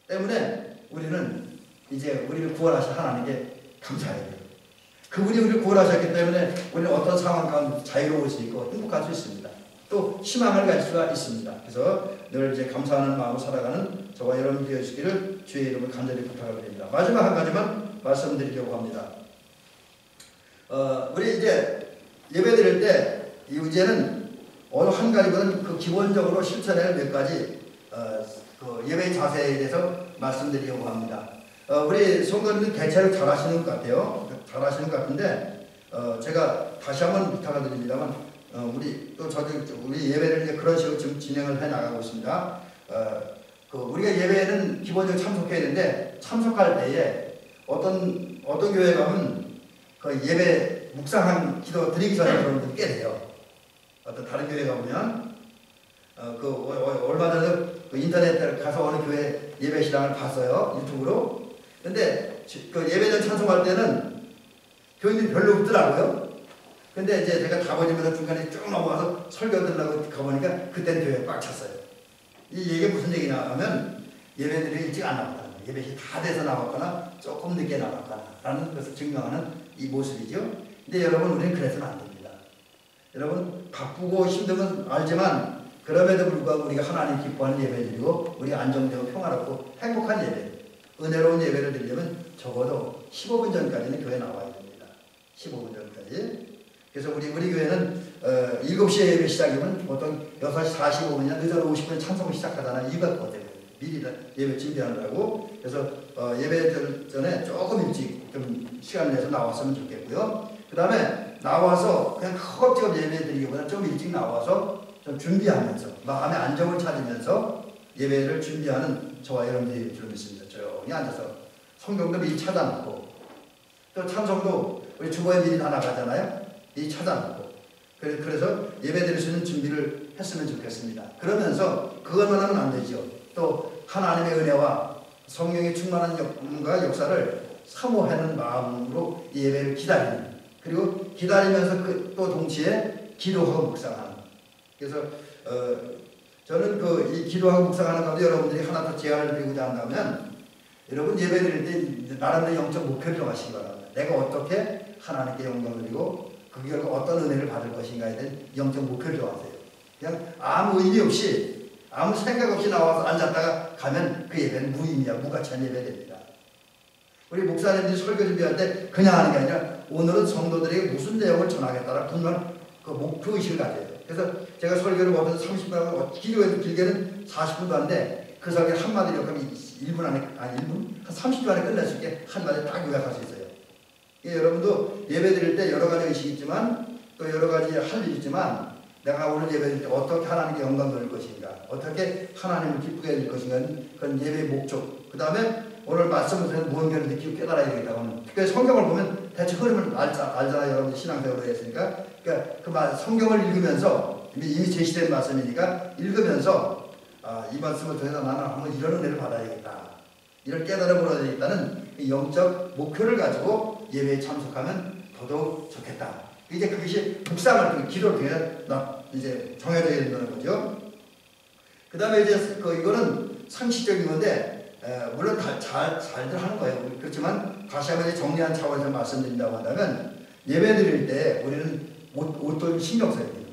Speaker 1: 때문에 우리는 이제 우리를 구원하신 하나님께 감사해야 돼요. 그분이 우리를 구원하셨기 때문에 우리는 어떤 상황 가운데 자유로울 수 있고 행복할 수 있습니다. 또 희망을 가질 수가 있습니다. 그래서 늘 이제 감사하는 마음으로 살아가는 저와 여러분 되어 주시기를 주의 이름을 간절히 부탁을 드립니다. 마지막 한 가지만 말씀드리려고 합니다. 우리 이제 예배 드릴 때 이제는 어느 한 가지보다는 그 기본적으로 실천할 몇 가지 그 예배의 자세에 대해서 말씀드리려고 합니다. 우리 성도님들 대체로 잘 하시는 것 같아요. 잘 하시는 것 같은데 제가 다시 한번 부탁을 드립니다만 우리 예배를 이제 그런 식으로 지금 진행을 해 나가고 있습니다. 우리가 예배에는 기본적으로 참석해야 되는데 참석할 때에 어떤 교회 가면 그 예배 묵상한 기도 드리기 전에 그런 분들 꽤 돼요. 어떤 다른 교회 가보면 얼마 전에 그 인터넷에 가서 어느 교회 예배 시간을 봤어요. 유튜브로. 근데 그 예배전 찬송할 때는 교인들이 별로 없더라고요. 근데 이제 제가 가버리면서 중간에 쭉 넘어가서 설교 들으려고 가보니까 그때는 교회에 꽉 찼어요. 이게 무슨 얘기냐 하면 예배들이 일찍 안 나왔다는 거예요. 예배시 다 돼서 나왔거나 조금 늦게 나왔거나 라는 것을 증명하는 이 모습이죠. 근데 여러분 우리는 그래서는 안 됩니다. 여러분 바쁘고 힘든 건 알지만 그럼에도 불구하고 우리가 하나님 기뻐하는 예배 드리고 우리가 안정되고 평화롭고 행복한 예배, 은혜로운 예배를 드리려면 적어도 15분 전까지는 교회에 나와야 됩니다. 15분 전까지. 그래서 우리 교회는 7시에 예배 시작이면 보통 6시 45분이나 늦어도 50분 찬송 시작하잖아요. 이유가 그거예요. 미리 예배 준비하느라고. 그래서 예배 전에 조금 일찍 좀 시간 내서 나왔으면 좋겠고요. 그 다음에 나와서 그냥 허겁지겁 예배 드리기보다 좀 일찍 나와서 좀 준비하면서 마음의 안정을 찾으면서 예배를 준비하는 저와 여러분들이 줄 믿습니다. 조용히 앉아서 성경도 미리 찾아놓고 또 찬송도 우리 주보에 미리 다 나가잖아요. 미리 찾아놓고 그래서 예배 드릴 수 있는 준비를 했으면 좋겠습니다. 그러면서 그것만 하면 안 되죠. 또 하나님의 은혜와 성령의 충만한 역사를 사모하는 마음으로 이 예배를 기다리는, 그리고 기다리면서 또 동시에 기도하고 묵상하는. 그래서 저는 이 기도하고 묵상하는 가운데 여러분들이 하나 더 제안을 드리고자 한다면, 여러분 예배 드릴 때 나름대로 영적 목표를 정하시기 바랍니다. 내가 어떻게 하나님께 영광을 드리고 그 결과 어떤 은혜를 받을 것인가에 대한 영적 목표를 정하세요. 그냥 아무 의미 없이 아무 생각 없이 나와서 앉았다가 가면 그 예배는 무의미야, 무가치한 예배 됩니다. 우리 목사님들이 설교 준비할 때 그냥 하는 게 아니라 오늘은 성도들에게 무슨 내용을 전하겠다라 분명 그 목표의식을 가져야 돼요. 그래서 제가 설교를 보면 30분, 길게는 40분도 하는데 그 설교 한마디로 하면 1분 안에, 아니 1분? 한 30분 안에 끝낼 수 있게 한마디 딱 요약할 수 있어요. 여러분도 예배 드릴 때 여러 가지 의식이 있지만 또 여러 가지 할 일이 있지만 내가 오늘 예배 드릴 때 어떻게 하나님께 영광 돌릴 것인가, 어떻게 하나님을 기쁘게 해줄 것인가, 그건 예배의 목적. 그 다음에 오늘 말씀을 통해서 무언가를 느끼고 깨달아야 되겠다고 하는, 특별히 성경을 보면 대충 흐름을 알잖아요. 여러분들 신앙생활을 했으니까. 그러니까 성경을 읽으면서 이미 제시된 말씀이니까 읽으면서 이 말씀을 통해서 나는 한번 이런 은혜를 받아야겠다, 이런 깨달음을 얻어야겠다는 영적 목표를 가지고 예배에 참석하면 더더욱 좋겠다. 이제 그것이 묵상을, 기도를 통해서 이제 정해져야 된다는 거죠. 그 다음에 이제 이거는 상식적인 건데, 물론 잘들 하는 거예요. 그렇지만 다시 한번 정리한 차원에서 말씀드린다고 한다면, 예배 드릴 때 우리는 옷도 신경 써야 돼요.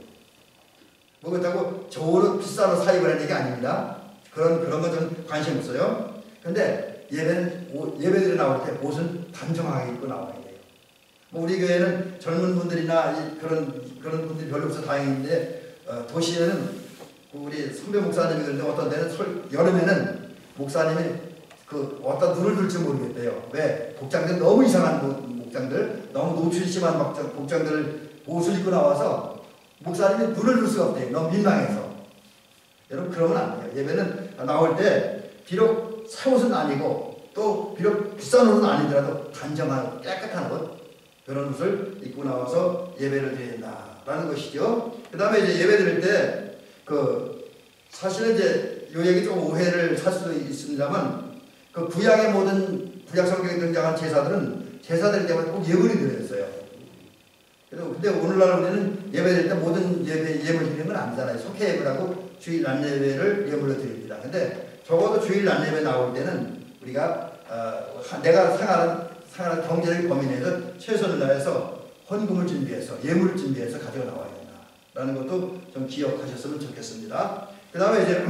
Speaker 1: 뭐 그렇다고 저로 비싼 옷 사입을 하는 게 아닙니다. 그런 건 저는 관심 없어요. 근데 예배 드려 나올 때 옷은 단정하게 입고 나와야 돼요. 뭐 우리 교회는 젊은 분들이나 그런 분들이 별로 없어 다행인데, 도시에는 우리 선배 목사님이 그런데 어떤 데는 여름에는 목사님이 어떤 눈을 둘지 모르겠대요. 왜? 복장들 너무 이상한 복장들, 너무 노출이 심한 복장들 옷을 입고 나와서 목사님이 눈을 둘 수가 없대요. 너무 민망해서. 여러분 그러면 안 돼요. 예배는 나올 때 비록 새 옷은 아니고 또 비록 비싼 옷은 아니더라도 단정한 깨끗한 옷, 그런 옷을 입고 나와서 예배를 드려야 된다라는 것이죠. 그 다음에 이제 예배 드릴 때 사실은 이제 이 얘기 좀 오해를 살 수도 있습니다만, 구약의 모든 구약 성경에 등장한 제사들 때문에 꼭 예물이 들어있어요. 근데 오늘날 우리는 예배 드릴 때 모든 예물 드리는 건 아니잖아요. 속회 예배라고 주일 낮 예배를 예물로 드립니다. 근데 적어도 주일 낮 예배 나올 때는 우리가 내가 생활하는 경제적 범위 내에서 최선을 다해서 헌금을 준비해서 예물을 준비해서 가지고 나와야 된다라는 것도 좀 기억하셨으면 좋겠습니다. 그 다음에 이제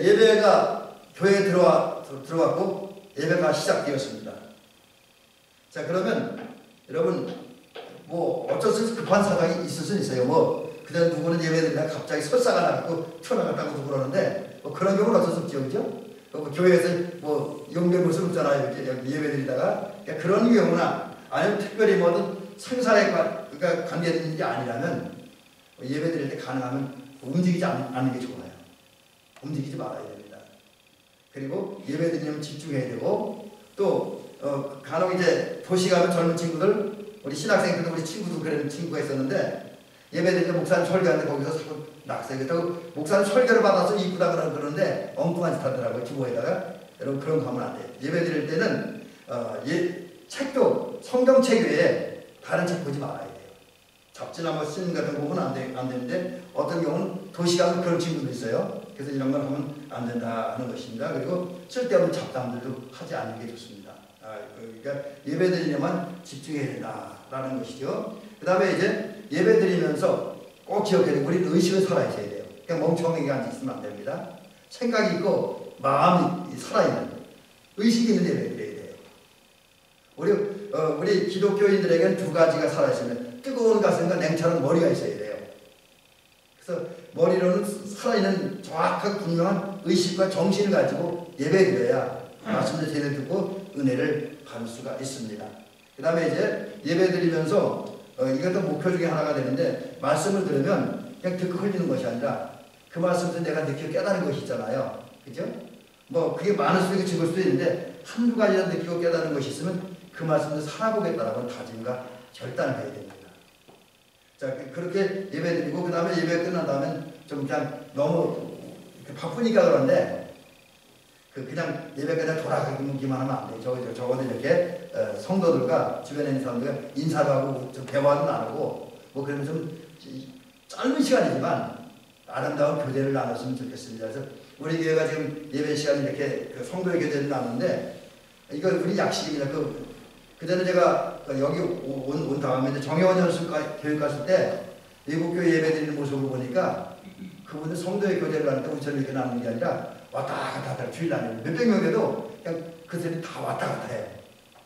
Speaker 1: 예배가 교회에 들어왔고 예배가 시작되었습니다. 자, 그러면 여러분 뭐 어쩔 수 없이 급한 사정이 있을 수 있어요. 뭐 그냥 누구는 예배드리다가 갑자기 설사가 나고 튀어나갔다고 그러는데 뭐 그런 경우는 어쩔 수 없죠, 그죠? 교회에서 뭐 용병을 쓰잖아요. 예배드리다가 그런 경우나 아니면 특별히 뭐든 생사에 관계되는 게 아니라면 예배드릴 때 가능하면 움직이지 않는 게 좋아요. 움직이지 말아야 됩니다. 그리고 예배드리면 집중해야 되고, 또 간혹 이제 도시 가면 젊은 친구들, 우리 신학생들도 우리 친구도 그런 친구가 있었는데, 예배드릴 때 목사님 설교하는데 거기서 자꾸 낙서해. 그렇다고 목사님 설교를 받아서 이쁘다 그러는데 엉뚱한 짓 하더라고요. 주보에다가. 여러분 그런 거 하면 안 돼요. 예배드릴 때는 책도 성경책 외에 다른 책 보지 말아야 돼요. 잡지나 뭐 신문 같은 거 보면 안 되는데, 어떤 경우는 도시 가면 그런 친구도 있어요. 그래서 이런 걸 하면 안 된다 하는 것입니다. 그리고 쓸데없는 잡담들도 하지 않는 게 좋습니다. 그러니까 예배드리려면 집중해야 된다라는 것이죠. 그 다음에 이제 예배드리면서 꼭 기억해야 돼요. 우리는 의식은 살아있어야 돼요. 그냥 멍청하게 앉아 있으면 안 됩니다. 생각이 있고 마음이 살아있는 의식이 있는 예배를 드려야 돼요. 우리 기독교인들에게는 두 가지가 살아있으면 뜨거운 가슴과 냉철한 머리가 있어야 돼요. 그래서 머리로는 살아있는 정확하고 분명한 의식과 정신을 가지고 예배드려야 말씀을 제대로 듣고 은혜를 받을 수가 있습니다. 그 다음에 이제 예배드리면서 이것도 목표 중에 하나가 되는데, 말씀을 들으면 그냥 듣고 흘리는 것이 아니라 그 말씀에서 내가 느끼고 깨달은 것이 있잖아요. 그죠? 뭐 그게 많을 수도 있고 적을 수도 있는데 한두 가지라도 느끼고 깨달은 것이 있으면 그 말씀을 살아보겠다라는 다짐과 결단을 해야 됩니다. 자, 그렇게 예배드리고 그 다음에 예배 끝난 다음에 좀 그냥 너무 바쁘니까 그런데 그냥 예배 그냥 돌아가기만 하면 안 돼요. 적어도 이렇게 성도들과 주변에 있는 사람들과 인사도 하고 좀 대화도 나누고 뭐 그러면 좀 짧은 시간이지만 아름다운 교제를 나눴으면 좋겠습니다. 그래서 우리 교회가 지금 예배 시간에 이렇게 성도의 교제를 나누는데 이거 우리 약식입니다. 그전에 제가 여기 온 다음에 정혜원 연수 교육 갔을 때 외국 교회 예배 드리는 모습을 보니까 그분은 성도의 교제를 나눌 때 우리처럼 이렇게 나누는 게 아니라 왔다 갔다 하다가 주일 아니에요. 몇백 명에도 그냥 그들이 다 왔다 갔다 해요.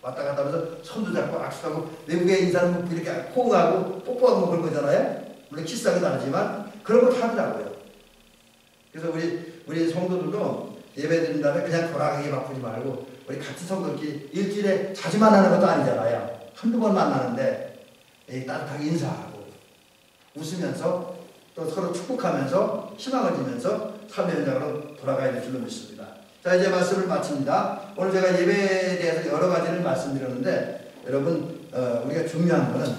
Speaker 1: 왔다 갔다 하면서 손도 잡고 악수하고, 외국에 인사는 이렇게 호응하고 뽀뽀하고 그런 거잖아요. 물론 키스하고 다르지만 그런 거 하더라고요. 그래서 우리 성도들도 예배 드린 다음에 그냥 돌아가기 바쁘지 말고 우리 같은 성도들끼리 일주일에 자주 만나는 것도 아니잖아요. 한두 번 만나는데 따뜻하게 인사하고 웃으면서 또 서로 축복하면서 희망을 주면서 삶의 현장으로 돌아가야 될 줄로 믿습니다. 자, 이제 말씀을 마칩니다. 오늘 제가 예배에 대해서 여러 가지를 말씀드렸는데 여러분 우리가 중요한 것은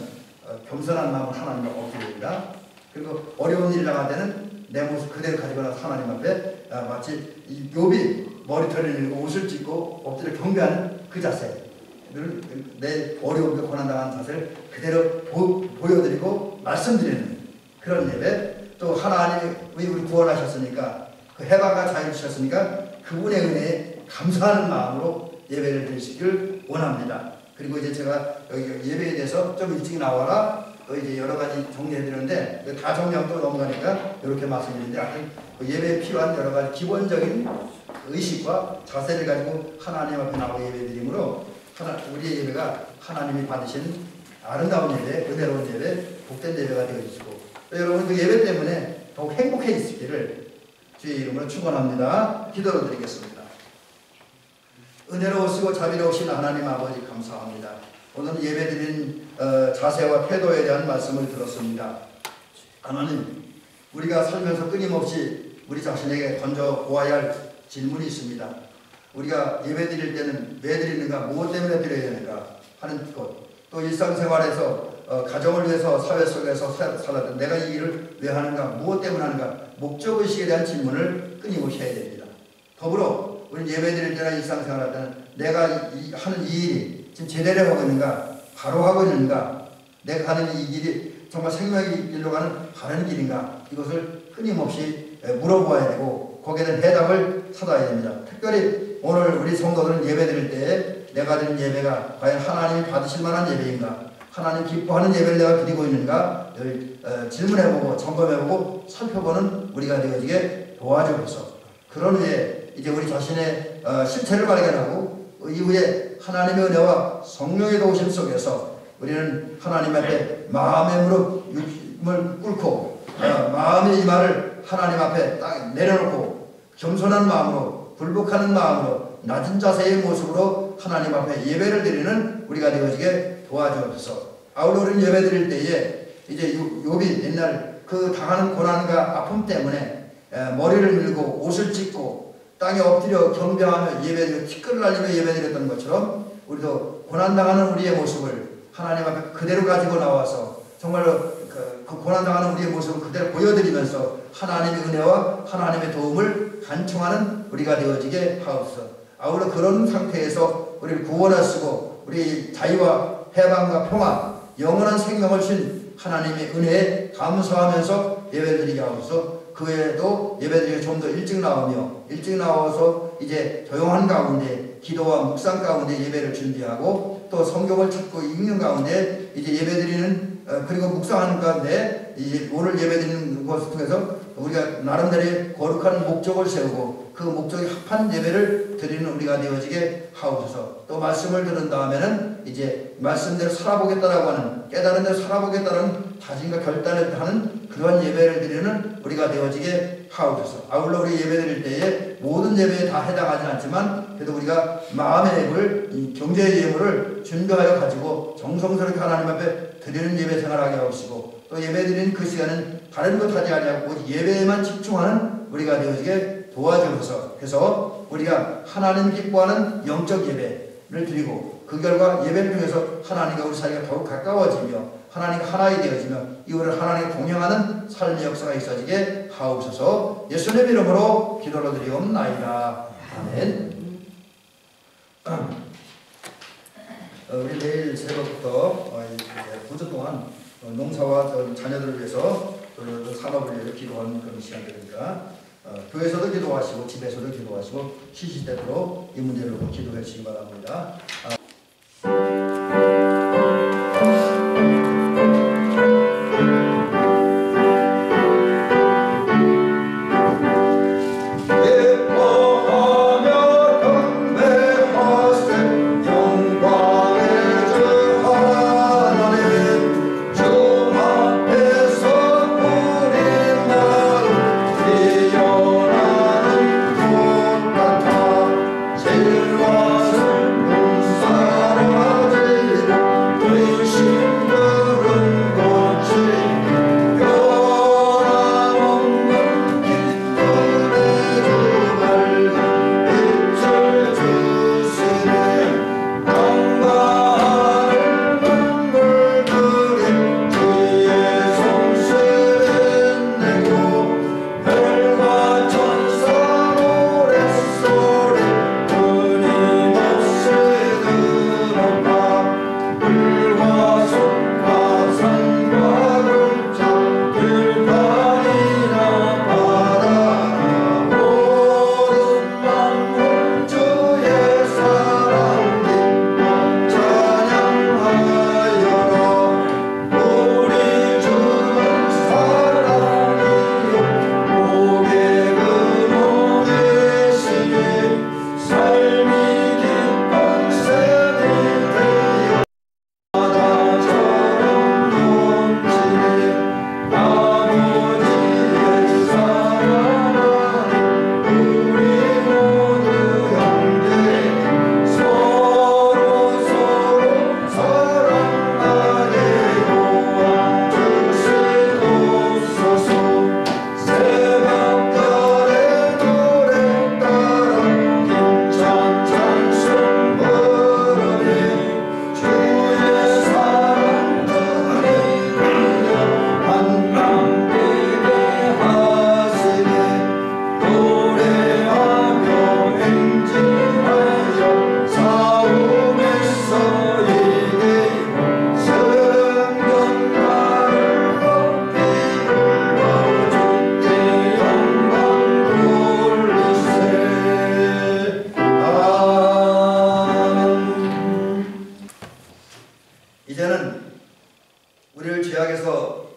Speaker 1: 겸손한 마음을 하나님 앞에 엎드립니다. 그리고 어려운 일을 당할 때는 내 모습 그대로 가지고 나서 하나님 앞에 마치 욥이 머리털을 밀고 옷을 찢고 엎드려 경배하는 그 자세, 내 어려움과 고난당한 자세를 그대로 보여드리고 말씀드리는 그런 예배, 또 하나님이 우리 구원하셨으니까 그 해방과 자유를 주셨으니까 그분의 은혜에 감사하는 마음으로 예배를 드리시길 원합니다. 그리고 이제 제가 여기 예배에 대해서 좀 일찍 나와라 이제 여러 가지 정리해드렸는데 다 정리하면 또 넘어가니까 이렇게 말씀드리는데, 하여튼 예배에 필요한 여러 가지 기본적인 의식과 자세를 가지고 하나님 앞에 나와 예배드림으로 우리의 예배가 하나님이 받으신 아름다운 예배, 은혜로운 예배, 복된 예배가 되어주시고 또 여러분 그 예배 때문에 더욱 행복해지시기를 주의 이름으로 축원합니다. 기도로 드리겠습니다. 은혜로우시고 자비로우신 하나님 아버지 감사합니다. 오늘 예배드린 자세와 태도에 대한 말씀을 들었습니다. 하나님, 우리가 살면서 끊임없이 우리 자신에게 던져보아야 할 질문이 있습니다. 우리가 예배드릴 때는 왜 드리는가, 무엇 때문에 드려야 되는가 하는 것, 또 일상생활에서 가정을 위해서 사회 속에서 살아도 내가 이 일을 왜 하는가, 무엇 때문에 하는가, 목적의식에 대한 질문을 끊임없이 해야 됩니다. 더불어 우리 예배드릴 때나 일상생활할 때는 내가 하는 이 일이 지금 제대로 하고 있는가, 바로 하고 있는가, 내가 하는 이 길이 정말 생명의 길로 가는 바른 길인가, 이것을 끊임없이 물어보아야 되고 거기에 대한 대답을 찾아야 됩니다. 특별히 오늘 우리 성도들은 예배드릴 때 내가 드린 예배가 과연 하나님이 받으실 만한 예배인가, 하나님 기뻐하는 예배를 내가 드리고 있는가 질문해보고 점검해보고 살펴보는 우리가 되어지게 도와주옵소서. 그런 후에 이제 우리 자신의 실체를 발견하고 이후에 하나님의 은혜와 성령의 도우심 속에서 우리는 하나님 앞에 마음의 무릎을 꿇고 마음의 이마를 하나님 앞에 딱 내려놓고 겸손한 마음으로 굴복하는 마음으로 낮은 자세의 모습으로 하나님 앞에 예배를 드리는 우리가 되어지게 도와주옵소서. 아울러 우리는 예배 드릴 때에 이제 욥이 옛날 그 당하는 고난과 아픔 때문에 머리를 밀고 옷을 찢고 땅에 엎드려 경배하며 예배드리고 티끌을 날리며 예배드렸던 것처럼 우리도 고난당하는 우리의 모습을 하나님 앞에 그대로 가지고 나와서 정말로 그 고난당하는 우리의 모습을 그대로 보여드리면서 하나님의 은혜와 하나님의 도움을 간청하는 우리가 되어지게 하옵소서. 아울러 그런 상태에서 우리를 구원하시고 우리 자유와 해방과 평화, 영원한 생명을 주신 하나님의 은혜에 감사하면서 예배드리게 하옵소서. 그 외에도 예배드리기 좀 더 일찍 나와서 이제 조용한 가운데 기도와 묵상 가운데 예배를 준비하고 또 성경을 찾고 읽는 가운데 이제 예배드리는 그리고 묵상하는 가운데 이제 오늘 예배드리는 것을 통해서 우리가 나름대로의 거룩한 목적을 세우고 그 목적에 합한 예배를 드리는 우리가 되어지게 하옵소서. 또 말씀을 들은 다음에는 이제 말씀대로 살아보겠다라고 하는, 깨달은 대로 살아보겠다는 다짐과 결단을 하는 그러한 예배를 드리는 우리가 되어지게 하옵소서. 아울러 우리 예배 드릴 때에 모든 예배에 다 해당하지는 않지만 그래도 우리가 마음의 예물을, 경제의 예물을 준비하여 가지고 정성스럽게 하나님 앞에 드리는 예배 생활하게 하옵시고, 또 예배 드리는 그 시간은 다른 것 하지 아니하고 오직 예배에만 집중하는 우리가 되어지게 도와주옵소서. 해서 우리가 하나님 기뻐하는 영적 예배를 드리고 그 결과 예배를 통해서 하나님과 우리 사이가 더욱 가까워지며 하나님과 하나이 되어지며 이후를 하나님과 동행하는 삶의 역사가 있어지게 하옵소서. 예수님 이름으로 기도로 드리옵나이다. 아멘. 우리 내일 새벽부터 9주 동안 농사와 자녀들을 위해서 산업을 위해서 기도하는 그런 시간들입니다. 교회에서도 기도하시고 집에서도 기도하시고 시시때때로 이 문제를 놓고 기도해 주시기 바랍니다.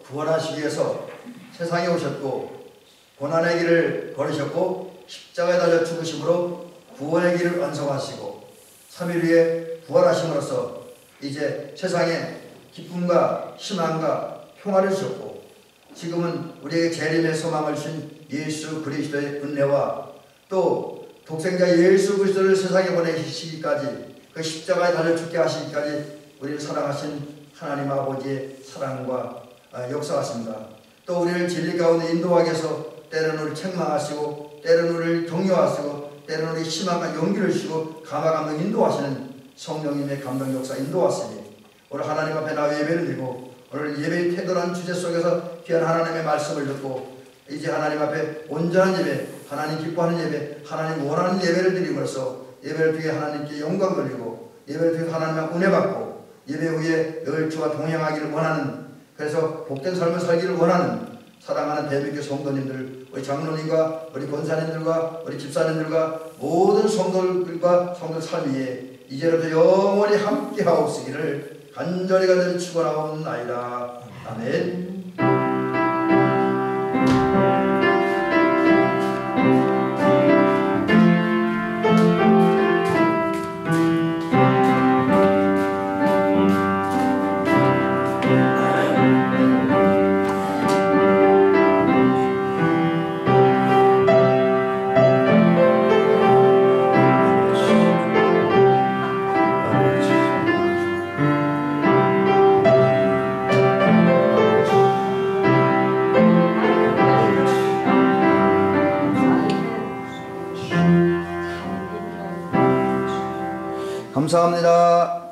Speaker 1: 구원하시기 위해서 세상에 오셨고 고난의 길을 걸으셨고 십자가에 달려 죽으심으로 구원의 길을 완성하시고 3일 후에 부활하심으로써 이제 세상에 기쁨과 희망과 평화를 주셨고 지금은 우리에게 재림의 소망을 주신 예수 그리스도의 은혜와 또 독생자 예수 그리스도를 세상에 보내시기까지 그 십자가에 달려 죽게 하시기까지 우리를 사랑하신 하나님 아버지의 사랑과 역사하십니다. 또 우리를 진리 가운데 인도하기 위해서 때로는 우리를 책망하시고 때로는 우리를 격려하시고 때로는 우리 희망과 용기를 주시고 감화감동 인도하시는 성령님의 감동 역사 인도하시니 오늘 하나님 앞에 나와 예배를 드리고 오늘 예배의 태도라는 주제 속에서 귀한 하나님의 말씀을 듣고 이제 하나님 앞에 온전한 예배, 하나님 기뻐하는 예배, 하나님 원하는 예배를 드림으로써 예배를 통해 하나님께 영광 돌리고 예배를 통해 하나님의 은혜 받고 예배 후에 늘 주와 동행하기를 원하는 그래서 복된 삶을 살기를 원하는 사랑하는 대비교 성도님들 우리 장로님과 우리 권사님들과 우리 집사님들과 모든 성도들과 성도 삶 위에 이제로부터 영원히 함께 하옵시기를 간절히 간절히 축원하옵나이다. 아멘. 감사합니다.